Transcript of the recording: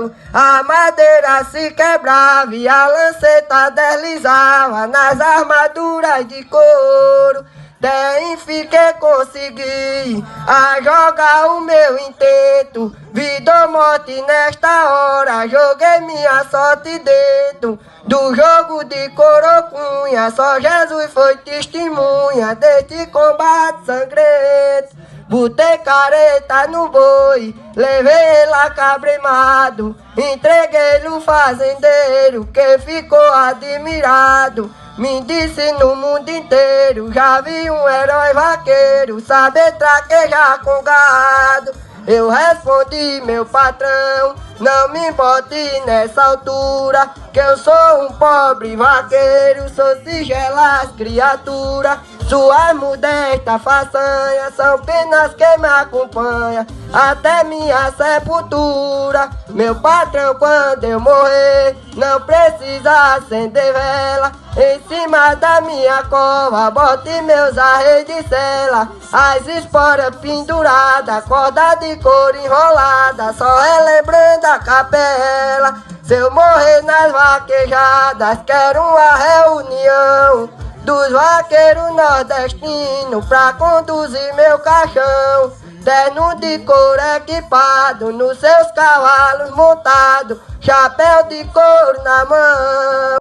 couro, a madeira se quebrava e a lanceta deslizava nas armaduras de couro. Enfim que consegui a jogar o meu intento, vida ou morte nesta hora, joguei minha sorte dentro do jogo de corocunha. Só Jesus foi testemunha deste combate sangrento. Botei careta no boi, levei lá cabrimado, entreguei no fazendeiro que ficou admirado. Me disse no mundo inteiro, já vi um herói vaqueiro saber traquejar com gado. Eu respondi, meu patrão, não me bote nessa altura, que eu sou um pobre vaqueiro, sou singelas criatura. Suas modestas façanhas são penas que me acompanham até minha sepultura. Meu patrão, quando eu morrer, não precisa acender vela. Em cima da minha cova, bote meus arreios de cela, as esporas penduradas, corda de couro enrolada, só relembrando a capela. Se eu morrer nas vaquejadas, quero uma reunião dos vaqueiros nordestinos pra conduzir meu caixão. Terno de couro equipado, nos seus cavalos montados, chapéu de couro na mão.